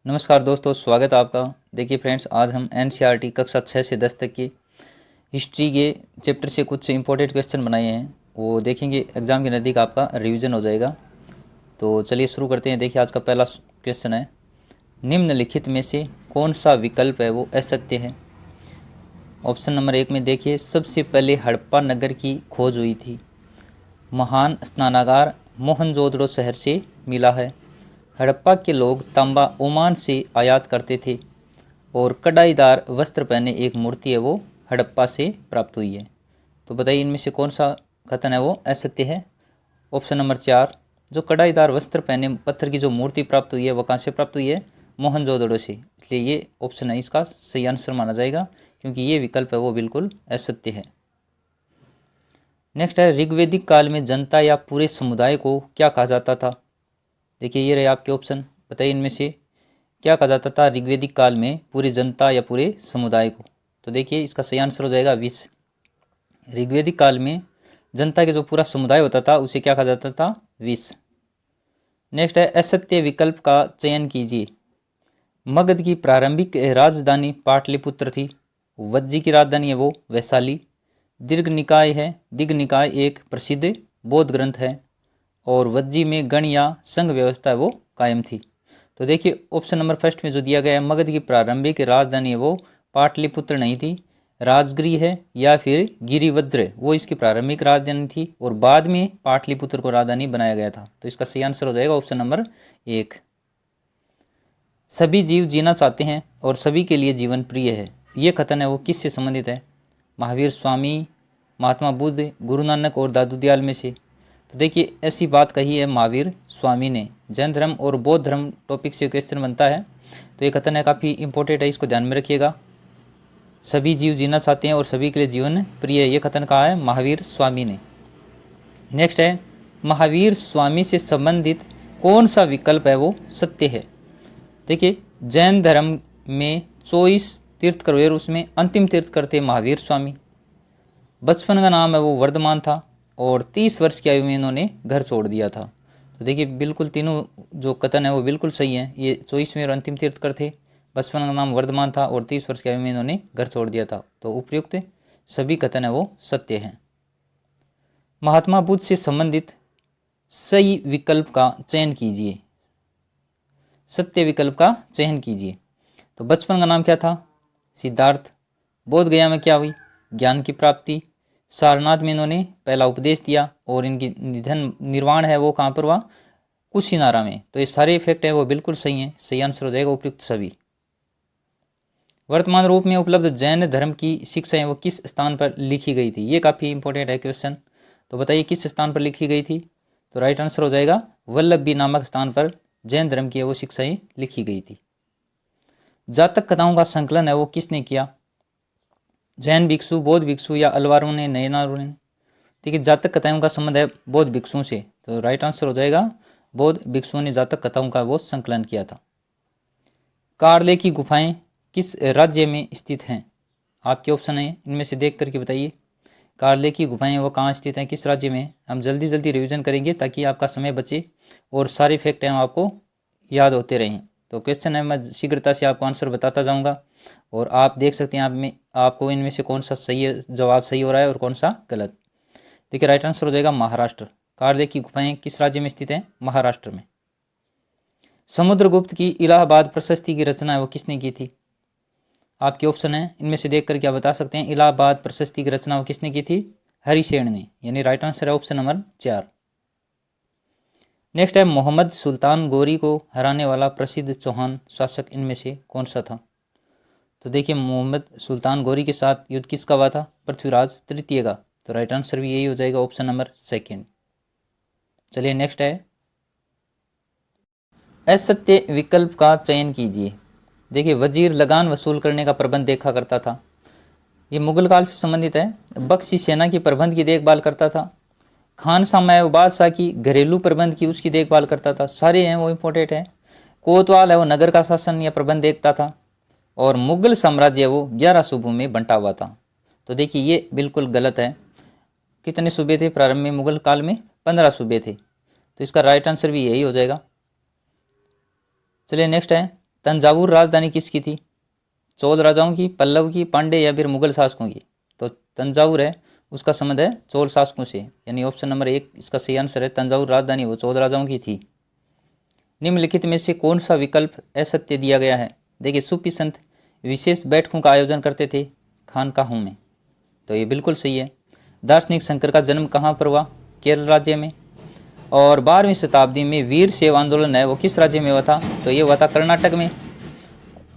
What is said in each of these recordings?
नमस्कार दोस्तों, स्वागत है आपका। देखिए फ्रेंड्स, आज हम एनसीईआरटी कक्षा 6 से 10 तक की हिस्ट्री के चैप्टर से कुछ इंपॉर्टेंट क्वेश्चन बनाए हैं, वो देखेंगे। एग्जाम के नज़दीक आपका रिवीजन हो जाएगा। तो चलिए शुरू करते हैं। देखिए आज का पहला क्वेश्चन है, निम्नलिखित में से कौन सा विकल्प है वो असत्य है। ऑप्शन नंबर 1 में देखिए, सबसे पहले हड़प्पा नगर की खोज हुई थी। महान स्नानागार मोहनजोदड़ो शहर से मिला है। हड़प्पा के लोग तांबा ओमान से आयात करते थे और कढ़ाईदार वस्त्र पहने एक मूर्ति है वो हड़प्पा से प्राप्त हुई है। तो बताइए इनमें से कौन सा कथन है वो असत्य है। ऑप्शन नंबर 4, जो कढ़ाईदार वस्त्र पहने पत्थर की जो मूर्ति प्राप्त हुई है वो कहाँ से प्राप्त हुई है, मोहनजोदड़ो से। इसलिए ये ऑप्शन है इसका सही आंसर माना जाएगा, क्योंकि ये विकल्प है वो बिल्कुल असत्य है। नेक्स्ट है, ऋग्वेदिक काल में जनता या पूरे समुदाय को क्या कहा जाता था। देखिए ये रहे आपके ऑप्शन, बताइए इनमें से क्या कहा जाता था ऋग्वेदिक काल में पूरी जनता या पूरे समुदाय को। तो देखिए इसका सही आंसर हो जाएगा विष। ऋग्वेदिक काल में जनता के जो पूरा समुदाय होता था उसे क्या कहा जाता था, विष। नेक्स्ट है, असत्य विकल्प का चयन कीजिए। मगध की प्रारंभिक राजधानी पाटलिपुत्र थी। वज्जी की राजधानी है वो वैशाली। दीर्घ निकाय है, दिग्ग निकाय एक प्रसिद्ध बौद्ध ग्रंथ है और वज्जी में गण या संघ व्यवस्था है वो कायम थी। तो देखिए ऑप्शन नंबर फर्स्ट में जो दिया गया है, मगध की प्रारंभिक राजधानी है वो पाटलिपुत्र नहीं थी, राजगिरी है या फिर गिरिवज्र वो इसकी प्रारंभिक राजधानी थी और बाद में पाटलिपुत्र को राजधानी बनाया गया था। तो इसका सही आंसर हो जाएगा ऑप्शन नंबर 1। सभी जीव जीना चाहते हैं और सभी के लिए जीवन प्रिय है, ये कथन है वो किससे संबंधित है। महावीर स्वामी, महात्मा बुद्ध, गुरु नानक और दादू दयाल में से। तो देखिए ऐसी बात कही है महावीर स्वामी ने। जैन धर्म और बौद्ध धर्म टॉपिक से क्वेश्चन बनता है, तो ये कथन है काफ़ी इंपॉर्टेंट है, इसको ध्यान में रखिएगा। सभी जीव जीना चाहते हैं और सभी के लिए जीवन प्रिय है, ये कथन कहा है महावीर स्वामी ने। नेक्स्ट है, महावीर स्वामी से संबंधित कौन सा विकल्प है वो सत्य है। देखिए जैन धर्म में 24 तीर्थकर हुए, उसमें अंतिम तीर्थकर थे महावीर स्वामी। बचपन का नाम है वो वर्धमान था और 30 वर्ष की आयु में इन्होंने घर छोड़ दिया था। तो देखिए बिल्कुल तीनों जो कथन है वो बिल्कुल सही है। ये 24वें और अंतिम तीर्थकर थे, बचपन का नाम वर्धमान था और 30 वर्ष की आयु में इन्होंने घर छोड़ दिया था। तो उपयुक्त सभी कथन है वो सत्य हैं। महात्मा बुद्ध से संबंधित सही विकल्प का चयन कीजिए। सत्य विकल्प का चयन कीजिए। तो बचपन का नाम क्या था, सिद्धार्थ। बोध गया में क्या हुई, ज्ञान की प्राप्ति। सारनाथ में इन्होंने पहला उपदेश दिया और इनकी निधन निर्वाण है वो कहाँ पर हुआ, कुशीनारा में। तो ये सारे इफेक्ट है वो बिल्कुल सही हैं, सही आंसर हो जाएगा उपयुक्त सभी। वर्तमान रूप में उपलब्ध जैन धर्म की शिक्षाएं वो किस स्थान पर लिखी गई थी, ये काफ़ी इंपॉर्टेंट है क्वेश्चन। तो बताइए किस स्थान पर लिखी गई थी। तो राइट आंसर हो जाएगा वल्लभी नामक स्थान पर जैन धर्म की वो शिक्षाएं लिखी गई थी। जातक कथाओं का संकलन है वो किसने किया, जैन भिक्षु, बौद्ध भिक्षु या अलवारों ने, नयनारों ने। ठीक है, जातक कथाओं का संबंध है बौद्ध भिक्षुओं से। तो राइट आंसर हो जाएगा बौद्ध भिक्षुओं ने जातक कथाओं का वो संकलन किया था। कारले की गुफाएं किस राज्य में स्थित हैं। आपके ऑप्शन है, इनमें से देख करके बताइए कारले की गुफाएं वो कहाँ स्थित हैं, किस राज्य में। हम जल्दी जल्दी रिवीजन करेंगे ताकि आपका समय बचे और सारे फैक्ट हैं आपको याद होते रहें। तो क्वेश्चन है मैं शीघ्रता से आपको आंसर बताता जाऊंगा और आप देख सकते हैं आप में आपको इनमें से कौन सा सही है, जवाब सही हो रहा है और कौन सा गलत। देखिए राइट आंसर हो जाएगा महाराष्ट्र। कारले की गुफाएं किस राज्य में स्थित हैं, महाराष्ट्र में। समुद्रगुप्त की इलाहाबाद प्रशस्ति की रचना है वो किसने की थी। आपके ऑप्शन है, इनमें से देखकर क्या बता सकते हैं इलाहाबाद प्रशस्ति की रचना वो किसने की थी, हरिसेन ने। यानी राइट आंसर है ऑप्शन नंबर 4। नेक्स्ट है, मोहम्मद सुल्तान गौरी को हराने वाला प्रसिद्ध चौहान शासक इनमें से कौन सा था। तो देखिए मोहम्मद सुल्तान गौरी के साथ युद्ध किसका हुआ था, पृथ्वीराज तृतीय का। तो राइट आंसर भी यही हो जाएगा ऑप्शन नंबर 2। चलिए नेक्स्ट है, असत्य विकल्प का चयन कीजिए। देखिए वजीर लगान वसूल करने का प्रबंध देखा करता था, ये मुगल काल से संबंधित है। बख्शी सेना की प्रबंध की देखभाल करता था। खान सामा बादशाह की घरेलू प्रबंध की उसकी देखभाल करता था, सारे हैं वो इंपॉर्टेंट है। कोतवाल है वो नगर का शासन या प्रबंध देखता था और मुगल साम्राज्य वो 11 सूबों में बंटा हुआ था। तो देखिए ये बिल्कुल गलत है। कितने सूबे थे प्रारंभ में, मुगल काल में 15 सूबे थे। तो इसका राइट आंसर भी यही हो जाएगा। चलिए नेक्स्ट है, तंजावुर राजधानी किसकी थी? चोल राजाओं की, पल्लव की, पांडे या फिर मुगल शासकों की? तो तंजावुर है, उसका संबंध है चोल शासकों से, यानी ऑप्शन नंबर 1 इसका सही आंसर है। तंजावुर राजधानी वो चोल राजाओं की थी। निम्नलिखित में से कौन सा विकल्प असत्य दिया गया है? देखिए, सूफी संत विशेष बैठकों का आयोजन करते थे खानकाहों में, तो ये बिल्कुल सही है। दार्शनिक शंकर का जन्म कहाँ पर हुआ? केरल राज्य में। और 12वीं शताब्दी में वीर शैव आंदोलन है वो किस राज्य में हुआ था? तो ये हुआ था कर्नाटक में।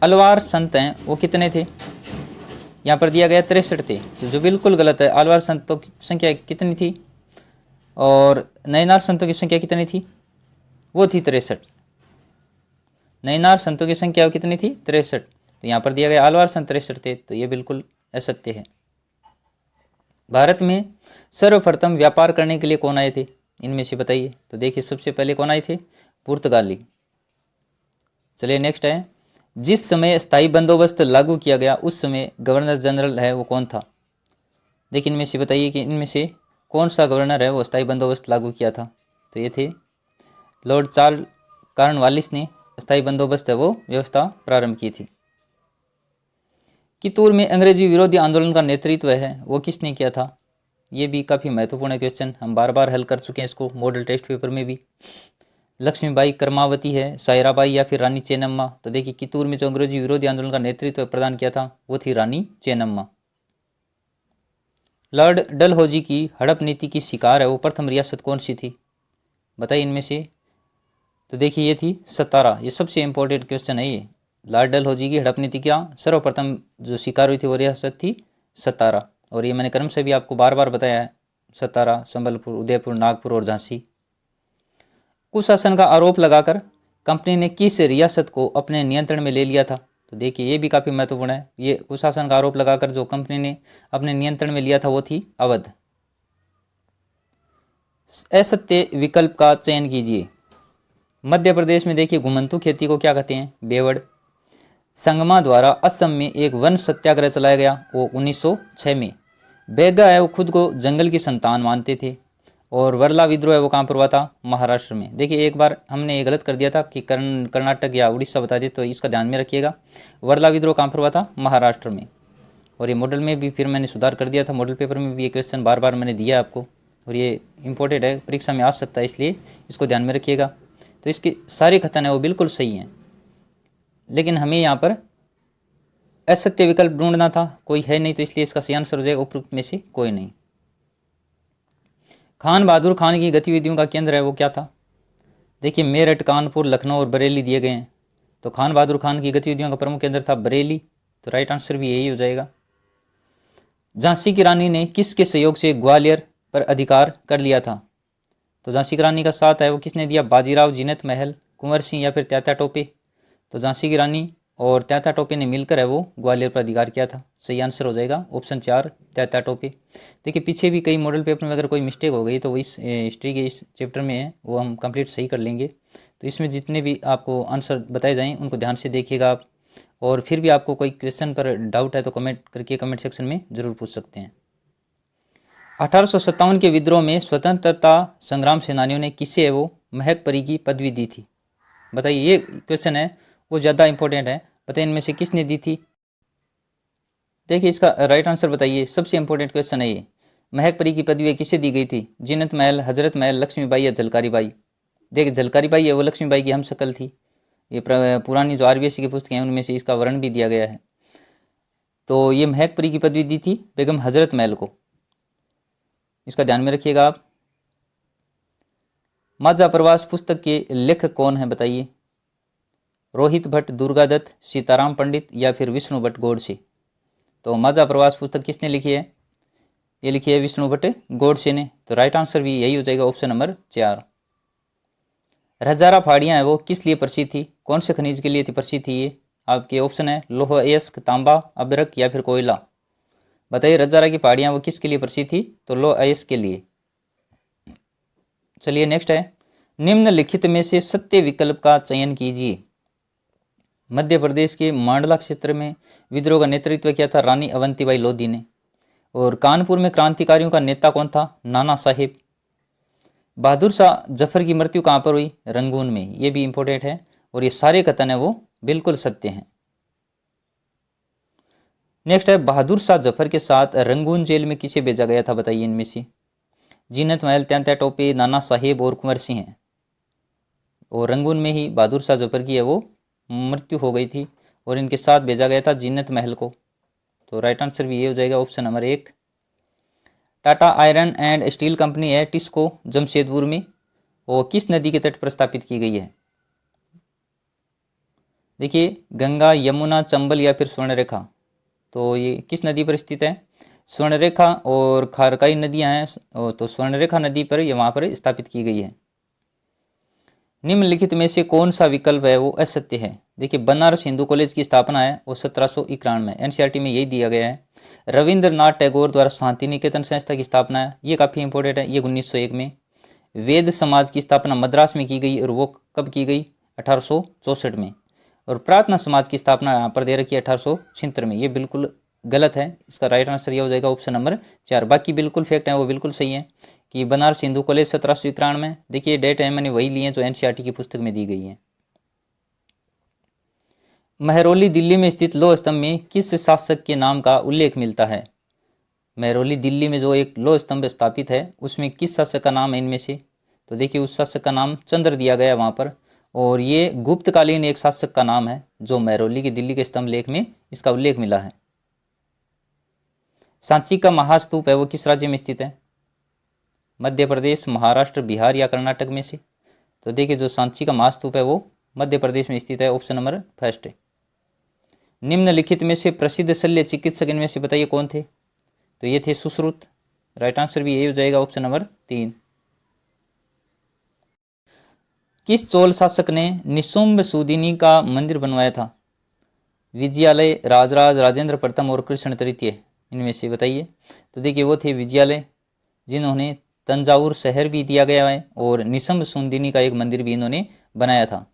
अलवार संत हैं वो कितने थे? यहाँ पर दिया गया 63 थे, तो जो बिल्कुल गलत है। अलवार संतों की संख्या कितनी थी और नयनार संतों की संख्या कितनी थी? वो थी 63। नयनार संतों की संख्या कितनी थी? 63। तो यहाँ पर दिया गया अलवार संत 63 थे, तो ये बिल्कुल असत्य है। भारत में सर्वप्रथम व्यापार करने के लिए कौन आए थे? इनमें से बताइए। तो देखिए, सबसे पहले कौन आए थे? पुर्तगाली। चलिए नेक्स्ट है, जिस समय स्थायी बंदोबस्त लागू किया गया उस समय गवर्नर जनरल है वो कौन था? देखिए, इनमें से बताइए कि इनमें से कौन सा गवर्नर है वो स्थायी बंदोबस्त लागू किया था? तो ये थे लॉर्ड चार्ल्स कॉर्नवालिस ने स्थायी बंदोबस्त है वो व्यवस्था प्रारंभ की थी। कित्तूर में अंग्रेजी विरोधी आंदोलन का नेतृत्व है वो किसने किया था? ये भी काफ़ी महत्वपूर्ण क्वेश्चन, हम बार बार हल कर चुके हैं इसको मॉडल टेस्ट पेपर में भी। लक्ष्मीबाई, कर्मावती है, सायराबाई या फिर रानी चेन्नम्मा? तो देखिए, कित्तूर में जो अंग्रेजी विरोधी आंदोलन का नेतृत्व प्रदान किया था वो थी रानी चेन्नम्मा। लॉर्ड डलहौजी की हड़प नीति की शिकार है वो प्रथम रियासत कौन सी थी? बताइए इनमें से। तो देखिए, ये थी सतारा। ये सबसे इंपॉर्टेंट क्वेश्चन है ये। लॉर्ड डलहौजी की हड़प नीति का सर्वप्रथम जो शिकार हुई थी वो रियासत थी सतारा, और ये मैंने क्रम से भी आपको बार बार बताया है, सतारा, संबलपुर, उदयपुर, नागपुर और झांसी। कुशासन का आरोप लगाकर कंपनी ने किस रियासत को अपने नियंत्रण में ले लिया था? तो देखिए, ये भी काफ़ी महत्वपूर्ण है। ये कुशासन का आरोप लगाकर जो कंपनी ने अपने नियंत्रण में लिया था वो थी अवध। असत्य विकल्प का चयन कीजिए। मध्य प्रदेश में देखिए, घुमंतू खेती को क्या कहते हैं? बेवड़। संगमा द्वारा असम में एक वन सत्याग्रह चलाया गया वो 1906 में। बेगा है वो खुद को जंगल की संतान मानते थे। और वरला विद्रोह है वो कहाँ पर हुआ था? महाराष्ट्र में। देखिए, एक बार हमने ये गलत कर दिया था कि कर्नाटक या उड़ीसा बता दिए, तो इसका ध्यान में रखिएगा। वरला विद्रोह कहाँ पर हुआ था? महाराष्ट्र में। और ये मॉडल में भी फिर मैंने सुधार कर दिया था, मॉडल पेपर में भी ये क्वेश्चन बार बार मैंने दिया आपको, और ये इंपॉर्टेंट है, परीक्षा में आ सकता है, इसलिए इसको ध्यान में रखिएगा। तो इसके सारे कथन है वो बिल्कुल सही हैं, लेकिन हमें यहाँ पर असत्य विकल्प ढूंढना था, कोई है नहीं, तो इसलिए इसका सही आंसर हो जाएगा उपरोक्त में से कोई नहीं। खान बहादुर खान की गतिविधियों का केंद्र है वो क्या था? देखिए, मेरठ, कानपुर, लखनऊ और बरेली दिए गए हैं, तो खान बहादुर खान की गतिविधियों का प्रमुख केंद्र था बरेली, तो राइट आंसर भी यही हो जाएगा। झांसी की रानी ने किसके सहयोग से ग्वालियर पर अधिकार कर लिया था? तो झांसी की रानी का साथ है वो किसने दिया? बाजीराव, जीनत महल, कुंवर सिंह या फिर त्यात्या टोपे? तो झांसी की रानी और त्यात्या टोपे ने मिलकर है वो ग्वालियर पर अधिकार किया था। सही आंसर हो जाएगा ऑप्शन 4, त्यात्या टोपे। देखिए, पीछे भी कई मॉडल पेपर में अगर कोई मिस्टेक हो गई तो वो इस हिस्ट्री के इस चैप्टर में है, वो हम कंप्लीट सही कर लेंगे। तो इसमें जितने भी आपको आंसर बताए जाएँ उनको ध्यान से देखिएगा आप, और फिर भी आपको कोई क्वेश्चन पर डाउट है तो कमेंट करके कमेंट सेक्शन में ज़रूर पूछ सकते हैं। 1857 के विद्रोह में स्वतंत्रता संग्राम सेनानियों ने किसे है वो महक परी की पदवी दी थी? बताइए, ये क्वेश्चन है वो ज़्यादा इंपॉर्टेंट है, बताइए इनमें से किसने दी थी? देखिए, इसका राइट आंसर बताइए, सबसे इंपॉर्टेंट क्वेश्चन है ये। महक परी की पदवी किसे दी गई थी? जीनत महल, हजरत महल, लक्ष्मीबाई या झलकारी बाई? देखिए, झलकारी बाई है वो लक्ष्मीबाई की हमशक्ल थी। ये पुरानी जो आरबीएससी की पुस्तकें हैं उनमें से इसका वर्णन भी दिया गया है। तो ये महक परी की पदवी दी थी बेगम हजरत महल को, इसका ध्यान में रखिएगा आप। माझा प्रवास पुस्तक के लेखक कौन है बताइए? रोहित भट्ट, दुर्गादत्त, सीताराम पंडित या फिर विष्णु भट्ट गोडसे? तो माझा प्रवास पुस्तक किसने लिखी है? ये लिखी है विष्णु भट्ट गोडसे ने, तो राइट आंसर भी यही हो जाएगा ऑप्शन नंबर 4। हजारा पहाड़ियाँ हैं वो किस लिए प्रसिद्ध थी? कौन से खनिज के लिए थी प्रसिद्ध थी ये? आपके ऑप्शन है लोह अयस्क, तांबा, अभ्रक या फिर कोयला? बताइए, हजारा की पहाड़ियाँ वो किसके लिए प्रसिद्ध थी? तो लोह अयस्क के लिए। चलिए नेक्स्ट है, निम्नलिखित में से सत्य विकल्प का चयन कीजिए। मध्य प्रदेश के मांडला क्षेत्र में विद्रोह का नेतृत्व किया था रानी अवंतीबाई लोधी ने। और कानपुर में क्रांतिकारियों का नेता कौन था? नाना साहेब। बहादुर शाह जफर की मृत्यु कहाँ पर हुई? रंगून में, ये भी इंपॉर्टेंट है, और ये सारे कथन है वो बिल्कुल सत्य हैं। नेक्स्ट है, बहादुर शाह जफर के साथ रंगून जेल में किसे भेजा गया था, बताइए इनमें से। जीनत महल, त्यांत्या टोपे, नाना साहेब और कुंवर सिंह हैं। और रंगून में ही बहादुर शाह जफर की है वो मृत्यु हो गई थी और इनके साथ भेजा गया था जीनत महल को। तो राइट आंसर भी ये हो जाएगा option number 1। Tata iron and steel company है टिस्को जमशेदपुर में, और किस नदी के तट पर स्थापित की गई है। देखिए, गंगा, यमुना, चंबल या फिर स्वर्णरेखा। तो ये किस नदी पर स्थित है, स्वर्णरेखा और खारकाई नदियां हैं, तो स्वर्णरेखा नदी पर ये वहां पर स्थापित की गई है। निम्नलिखित में से कौन सा विकल्प है वो असत्य है। देखिए, बनारस हिंदू कॉलेज की स्थापना है वो 1791 में, एनसीईआरटी में यही दिया गया है। रविंद्रनाथ टैगोर द्वारा शांति निकेतन संस्था की स्थापना है, ये काफ़ी इंपॉर्टेंट है, ये 1901 में। वेद समाज की स्थापना मद्रास में की गई और वो कब की गई, 1864 में। और प्रार्थना समाज की स्थापना यहाँ पर दे रखी है 1876 में, ये बिल्कुल गलत है। इसका राइट आंसर ये हो जाएगा ऑप्शन नंबर 4। बाकी बिल्कुल फैक्ट है वो बिल्कुल सही है कि बनारस हिंदू कॉलेज 1791 में। देखिए, डेट है मैंने वही ली है जो एनसीईआरटी की पुस्तक में दी गई है। महरौली दिल्ली में स्थित लौह स्तंभ में किस शासक के नाम का उल्लेख मिलता है। महरौली दिल्ली में जो एक लौह स्तंभ स्थापित है उसमें किस शासक का नाम है इनमें से। तो देखिए, उस शासक का नाम चंद्र दिया गया है वहाँ पर, और ये गुप्तकालीन एक शासक का नाम है जो महरौली की दिल्ली के स्तंभ लेख में इसका उल्लेख मिला है। सांची का महास्तूप है वो किस राज्य में स्थित है, मध्य प्रदेश, महाराष्ट्र, बिहार या कर्नाटक में से। तो देखिए, जो सांची का महास्तूप है वो मध्य प्रदेश में स्थित है, ऑप्शन नंबर फर्स्ट है। निम्नलिखित में से प्रसिद्ध शल्य चिकित्सक इनमें से बताइए कौन थे। तो ये थे सुश्रुत, राइट आंसर भी यही हो जाएगा ऑप्शन नंबर 3। किस चोल शासक ने निशुंभ सुदिनी का मंदिर बनवाया था। विजयालय, राजराज, राजेंद्र प्रथम और कृष्ण तृतीय, इनमें से बताइए। तो देखिए, वो थे विजयालय, जिन्होंने तंजावुर शहर भी दिया गया है और निशुंभ सुदिनी का एक मंदिर भी इन्होंने बनाया था।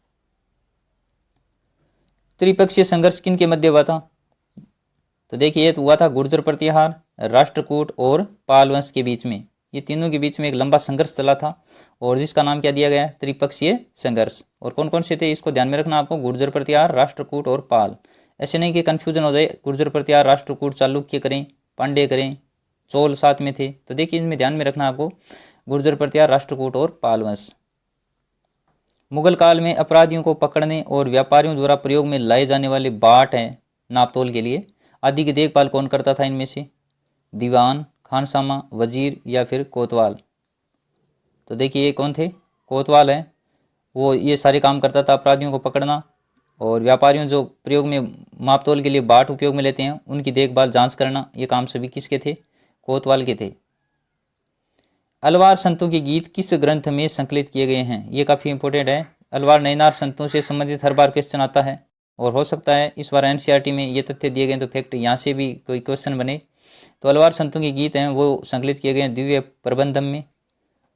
त्रिपक्षीय संघर्ष किन के मध्य हुआ था। तो देखिए, ये हुआ था गुर्जर प्रतिहार, राष्ट्रकूट और पाल वंश के बीच में। ये तीनों के बीच में एक लंबा संघर्ष चला था और जिसका नाम क्या दिया गया है, त्रिपक्षीय संघर्ष। और कौन कौन से थे इसको ध्यान में रखना आपको, गुर्जर प्रतिहार, राष्ट्रकूट और पाल। ऐसे नहीं कि कंफ्यूजन हो जाए, गुर्जर प्रतिहार, राष्ट्रकूट चालुक्य करें, पांड्य करें, चोल साथ में थे। तो देखिए, इनमें ध्यान में रखना आपको, गुर्जर प्रतिहार, राष्ट्रकूट और पाल वंश। मुगल काल में अपराधियों को पकड़ने और व्यापारियों द्वारा प्रयोग में लाए जाने वाले बाट हैं नापतोल के लिए, आदि की देखभाल कौन करता था इनमें से, दीवान, खानसामा, वजीर या फिर कोतवाल। तो देखिए, ये कौन थे, कोतवाल है, वो ये सारे काम करता था, अपराधियों को पकड़ना और व्यापारियों जो प्रयोग में मापतोल के लिए बाट उपयोग में लेते हैं उनकी देखभाल जांच करना, ये काम सभी किसके थे, कोतवाल के थे। अलवार संतों के गीत किस ग्रंथ में संकलित किए गए हैं, ये काफ़ी इंपॉर्टेंट है। अलवार नैनार संतों से संबंधित हर बार क्वेश्चन आता है और हो सकता है इस बार एनसीईआरटी में ये तथ्य दिए गए तो फैक्ट यहाँ से भी कोई क्वेश्चन बने। तो अलवार संतों के गीत हैं वो संकलित किए गए हैं दिव्य प्रबंधम में।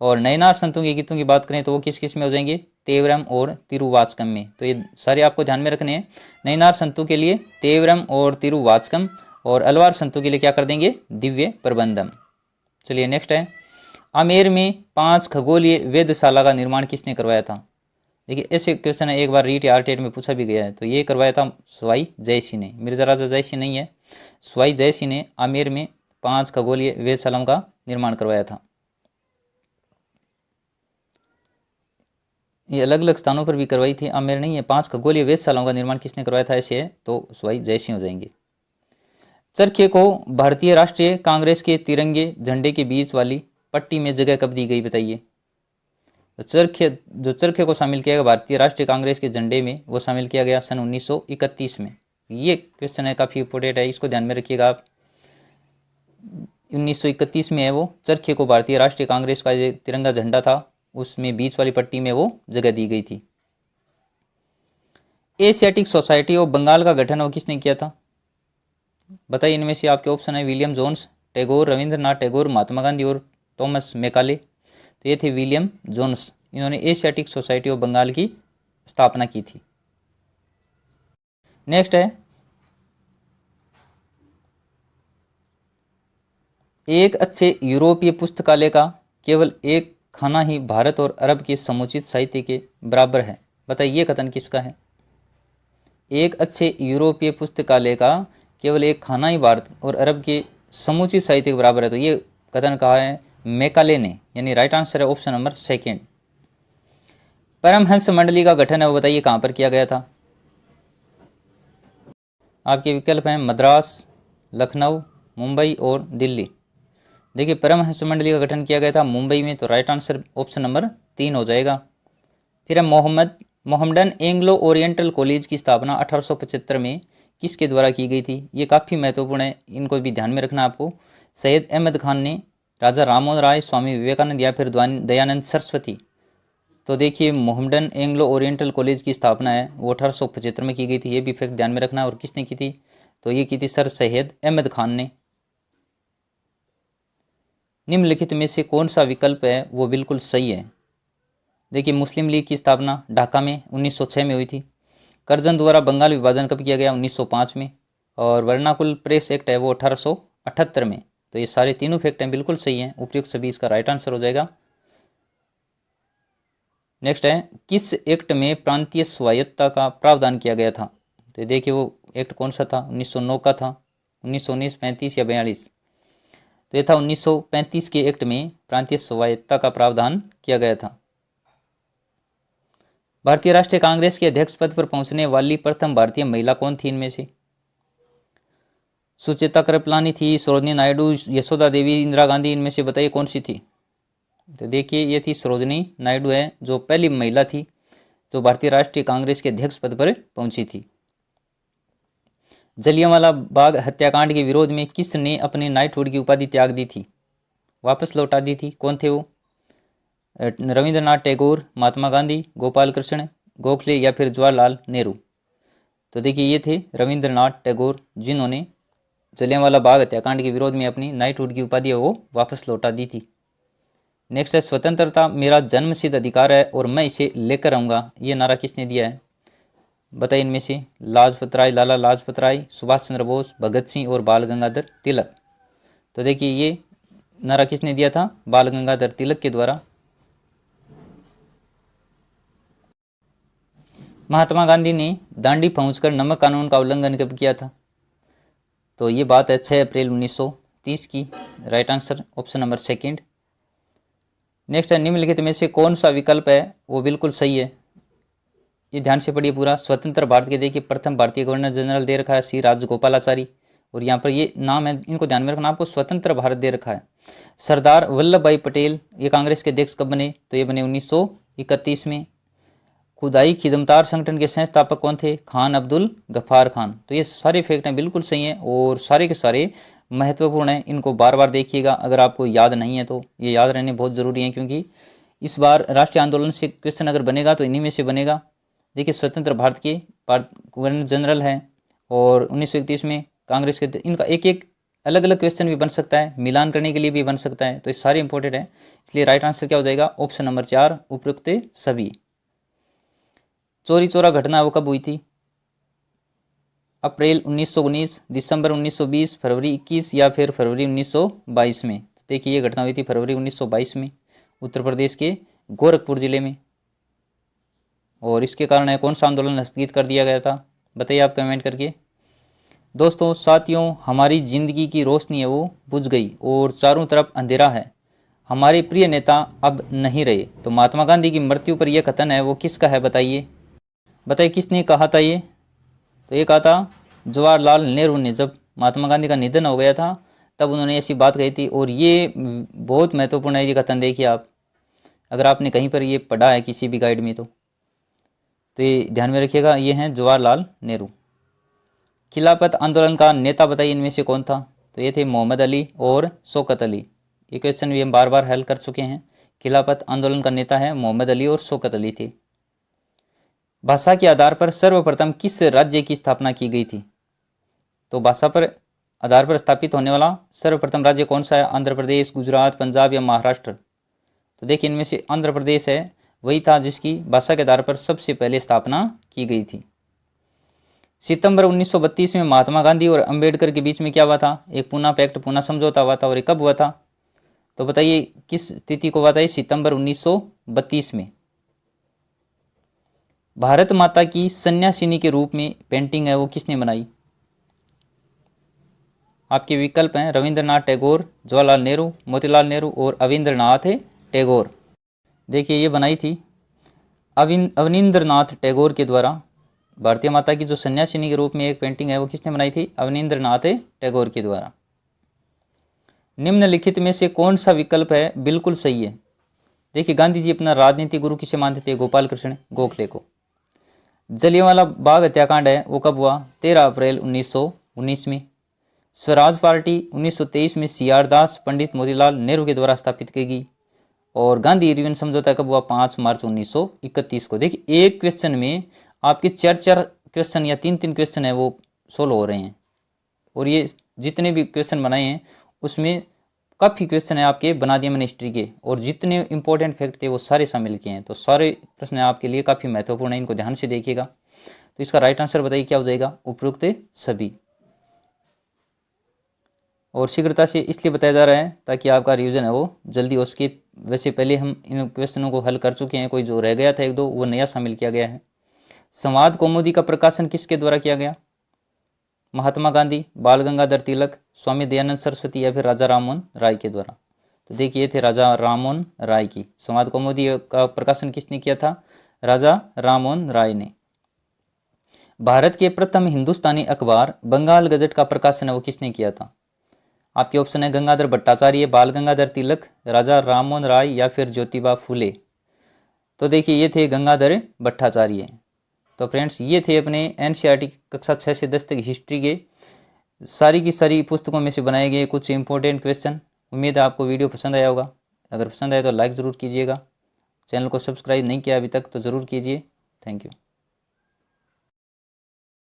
और नैनार संतों के गीतों की बात करें तो वो किस किस में हो जाएंगे, तेवरम और तिरुवाचकम में। तो ये सारे आपको ध्यान में रखने हैं। नैनार संतों के लिए तेवरम और तिरुवाचकम, और अलवार संतों के लिए क्या कर देंगे, दिव्य प्रबंधम। चलिए नेक्स्ट है, आमेर में 5 खगोलीय वेधशाला का निर्माण किसने करवाया था। देखिए, ऐसे क्वेश्चन है, एक बार रीट या आरटीएट में पूछा भी गया है। तो ये करवाया था स्वाई जयसिंह ने, मिर्जा राजा जयसिंह नहीं है, स्वाई जयसिंह ने आमेर में 5 खगोलीय वेधशालाओं का निर्माण करवाया था। ये अलग अलग स्थानों पर भी करवाई थी, आमेर नहीं है। 5 खगोलीय वेधशालाओं का निर्माण किसने करवाया था, ऐसे है तो स्वाई जयसिंह हो जाएंगे। चरखे को भारतीय राष्ट्रीय कांग्रेस के तिरंगे झंडे के बीच वाली पट्टी में जगह कब दी गई, बताइए। तो चरखे को शामिल किया गया भारतीय राष्ट्रीय कांग्रेस के झंडे में, वो शामिल किया गया सन 1931 में। ये क्वेश्चन है, काफ़ी इंपोर्टेंट है, इसको ध्यान में रखिएगा आप। 1931 में है वो, चरखे को भारतीय राष्ट्रीय कांग्रेस का जो तिरंगा झंडा था उसमें बीच वाली पट्टी में वो जगह दी गई थी। एशियाटिक सोसाइटी ऑफ बंगाल का गठन वो किसने किया था, बताइए। इनमें से आपके ऑप्शन है विलियम जोन्स, टैगोर, रविंद्रनाथ टैगोर, महात्मा गांधी और थॉमस मैकाले। तो ये थे विलियम जोन्स, इन्होंने एशियाटिक सोसाइटी ऑफ बंगाल की स्थापना की थी। नेक्स्ट है, एक अच्छे यूरोपीय पुस्तकालय का केवल एक खाना ही भारत और अरब के समुचित साहित्य के बराबर है, बताइए ये कथन किसका है। एक अच्छे यूरोपीय पुस्तकालय का केवल एक खाना ही भारत और अरब के समूची साहित्य के बराबर है। तो ये कथन कहा है मैकाले ने, यानी राइट आंसर है ऑप्शन नंबर सेकेंड। परमहंस मंडली का गठन है वो बताइए कहाँ पर किया गया था। आपके विकल्प हैं मद्रास, लखनऊ, मुंबई और दिल्ली। देखिए परमहंस मंडली का गठन किया गया था मुंबई में, तो राइट आंसर ऑप्शन नंबर 3 हो जाएगा। फिर है मोहम्मदन एंग्लो ओरिएंटल कॉलेज की स्थापना 1875 में किसके द्वारा की गई थी। ये काफ़ी महत्वपूर्ण है, इनको भी ध्यान में रखना आपको। सैयद अहमद खान ने, राजा राममोहन राय, स्वामी विवेकानंद या फिर दयानंद सरस्वती। तो देखिए मोहम्मदन एंग्लो ओरिएंटल कॉलेज की स्थापना है वो 1875 में की गई थी, ये भी फैक्ट ध्यान में रखना। और किसने की थी, तो ये की थी सर सैयद अहमद खान ने। निम्नलिखित में से कौन सा विकल्प है वो बिल्कुल सही है। देखिए मुस्लिम लीग की स्थापना ढाका में 1906 में हुई थी। करजन द्वारा बंगाल विभाजन कब किया गया, 1905 में। और वर्नाकुल प्रेस एक्ट है वो 1878 में। तो ये सारे तीनों फैक्ट हैं बिल्कुल सही हैं, उपयुक्त सभी इसका राइट आंसर हो जाएगा। नेक्स्ट है किस एक्ट में प्रांतीय स्वायत्तता का प्रावधान किया गया था। तो देखिए वो एक्ट कौन सा था, 1909 का था, 1919, 35 या 42। तो ये था 1935 के एक्ट में प्रांतीय स्वायत्तता का प्रावधान किया गया था। भारतीय राष्ट्रीय कांग्रेस के अध्यक्ष पद पर पहुंचने वाली प्रथम भारतीय महिला कौन थी इनमें से। सुचेता कृपलानी थी, सरोजनी नायडू, यशोदा देवी, इंदिरा गांधी, इनमें से बताइए कौन सी थी। तो देखिए ये थी सरोजनी नायडू है, जो पहली महिला थी जो भारतीय राष्ट्रीय कांग्रेस के अध्यक्ष पद पर पहुंची थी। जलियांवाला बाग हत्याकांड के विरोध में किसने अपनी नाइटहुड की उपाधि त्याग दी थी, वापस लौटा दी थी, कौन थे वो। रविंद्रनाथ टैगोर, महात्मा गांधी, गोपाल कृष्ण गोखले या फिर जवाहरलाल नेहरू। तो देखिए ये थे रविंद्रनाथ टैगोर, जिन्होंने जलियांवाला बाग हत्याकांड के विरोध में अपनी नाइटहुड की उपाधि वो वापस लौटा दी थी। नेक्स्ट है स्वतंत्रता मेरा जन्मसिद्ध अधिकार है और मैं इसे लेकर आऊँगा, ये नारा किसने दिया है बताइए इनमें से। लाजपत राय, लाला लाजपत राय, सुभाष चंद्र बोस, भगत सिंह और बाल गंगाधर तिलक। तो देखिए ये नारा किसने दिया था, बाल गंगाधर तिलक के द्वारा। महात्मा गांधी ने दांडी पहुंचकर नमक कानून का उल्लंघन कब किया था। तो ये बात है 6 अप्रैल 1930 की, right answer option number second. Next है निम्नलिखित में से कौन सा विकल्प है वो बिल्कुल सही है, ये ध्यान से पढ़िए पूरा। स्वतंत्र भारत के देखिए प्रथम भारतीय गवर्नर जनरल दे रखा है सी राजगोपालाचारी, और यहाँ पर ये नाम है, इनको ध्यान में रखना आपको, स्वतंत्र भारत दे रखा है। सरदार वल्लभ भाई पटेल ये कांग्रेस के अध्यक्ष कब बने, तो ये बने 1931 में। खुदाई खिदमतार संगठन के संस्थापक कौन थे, खान अब्दुल गफ्फार खान। तो ये सारे फैक्ट हैं बिल्कुल सही हैं और सारे के सारे महत्वपूर्ण हैं, इनको बार बार देखिएगा, अगर आपको याद नहीं है तो ये याद रहने बहुत ज़रूरी है, क्योंकि इस बार राष्ट्रीय आंदोलन से क्वेश्चन अगर बनेगा तो इन्हीं में से बनेगा। देखिए स्वतंत्र भारत के गवर्नर जनरल हैं और 1931 में कांग्रेस के, इनका एक एक अलग अलग क्वेश्चन भी बन सकता है, मिलान करने के लिए भी बन सकता है, तो ये सारे इंपॉर्टेंट है, इसलिए राइट आंसर क्या हो जाएगा, ऑप्शन नंबर 4 उपयुक्त सभी। चोरी चोरा घटना वो कब हुई थी, अप्रैल 1919, दिसंबर 1920, फरवरी 21 या फिर फरवरी 1922 में। देखिए ये घटना हुई थी फरवरी 1922 में उत्तर प्रदेश के गोरखपुर जिले में, और इसके कारण है कौन सा आंदोलन स्थगित कर दिया गया था, बताइए आप कमेंट करके। दोस्तों साथियों हमारी ज़िंदगी की रोशनी है वो बुझ गई और चारों तरफ अंधेरा है, हमारे प्रिय नेता अब नहीं रहे। तो महात्मा गांधी की मृत्यु पर यह कथन है वो किसका है बताइए, बताइए किसने कहा था ये। तो ये कहा था जवाहरलाल नेहरू ने, जब महात्मा गांधी का निधन हो गया था तब उन्होंने ऐसी बात कही थी, और ये बहुत महत्वपूर्ण है ये कथन, देखिए आप अगर आपने कहीं पर ये पढ़ा है किसी भी गाइड में तो ये ध्यान में रखिएगा, ये हैं जवाहरलाल नेहरू। खिलाफत आंदोलन का नेता बताइए इनमें से कौन था, तो ये थे मोहम्मद अली और शौकत अली। ये क्वेश्चन भी हम बार बार हल कर चुके हैं। खिलाफत आंदोलन का नेता है मोहम्मद अली और शौकत अली थे। भाषा के आधार पर सर्वप्रथम किस राज्य की स्थापना की गई थी, तो भाषा पर आधार पर स्थापित होने वाला सर्वप्रथम राज्य कौन सा है, आंध्र प्रदेश, गुजरात, पंजाब या महाराष्ट्र। तो देखिए इनमें से आंध्र प्रदेश है, वही था जिसकी भाषा के आधार पर सबसे पहले स्थापना की गई थी। सितंबर 1932 में महात्मा गांधी और अंबेडकर के बीच में क्या हुआ था, एक पूना पैक्ट, पूना समझौता हुआ था, और ये कब हुआ था, तो बताइए किस तिथि को हुआ था, सितंबर 1932 में। भारत माता की सन्यासिनी के रूप में पेंटिंग है वो किसने बनाई? आपके विकल्प हैं रविंद्रनाथ टैगोर, जवाहरलाल नेहरू, मोतीलाल नेहरू और अविंद्रनाथ टैगोर। देखिए ये बनाई थी अवनींद्रनाथ टैगोर के द्वारा। भारतीय माता की जो सन्यासिनी के रूप में एक पेंटिंग है वो किसने बनाई थी? अवनींद्रनाथ टैगोर के द्वारा। निम्नलिखित में से कौन सा विकल्प है बिल्कुल सही है? देखिए गांधी जी अपना राजनीतिक गुरु किसे मानते थे? गोपाल कृष्ण गोखले को। जलियांवाला बाग हत्याकांड है वो कब हुआ? 13 अप्रैल 1919 में। स्वराज पार्टी 1923 में सी आर दास पंडित मोतीलाल नेहरू के द्वारा स्थापित की गई। और गांधी इरविन समझौता कब हुआ? 5 मार्च 1931 को। देखिए एक क्वेश्चन में आपके 4 क्वेश्चन या 3 क्वेश्चन है वो सोल्व हो रहे हैं। और ये जितने भी क्वेश्चन बनाए हैं उसमें काफ़ी क्वेश्चन है आपके बना दिए मैंने हिस्ट्री के, और जितने इंपॉर्टेंट फैक्ट थे वो सारे शामिल किए हैं। तो सारे प्रश्न आपके लिए काफ़ी महत्वपूर्ण है, इनको ध्यान से देखिएगा। तो इसका राइट आंसर बताइए क्या हो जाएगा? उपरोक्त सभी। और शीघ्रता से इसलिए बताया जा रहा है ताकि आपका रिवीजन है वो जल्दी हो सके। वैसे पहले हम इन क्वेश्चनों को हल कर चुके हैं, कोई जो रह गया था एक दो वो नया शामिल किया गया है। संवाद कौमुदी का प्रकाशन किसके द्वारा किया गया? महात्मा गांधी, बाल गंगाधर तिलक, स्वामी दयानंद सरस्वती या फिर राजा राममोहन राय के द्वारा? तो देखिए थे राजा राममोहन राय की। संवाद कौमुदी का प्रकाशन किसने किया था? राजा राममोहन राय ने। भारत के प्रथम हिंदुस्तानी अखबार बंगाल गजट का प्रकाशन है वो किसने किया था? आपके ऑप्शन है गंगाधर भट्टाचार्य, बाल गंगाधर तिलक, राजा राममोहन राय या फिर ज्योतिबा फुले। तो देखिए ये थे गंगाधर भट्टाचार्य। तो फ्रेंड्स ये थे अपने एनसीईआरटी कक्षा 6 से 10 तक हिस्ट्री के सारी की सारी पुस्तकों में से बनाए गए कुछ इंपॉर्टेंट क्वेश्चन। उम्मीद है आपको वीडियो पसंद आया होगा। अगर पसंद आए तो लाइक ज़रूर कीजिएगा। चैनल को सब्सक्राइब नहीं किया अभी तक तो ज़रूर कीजिए। Thank you.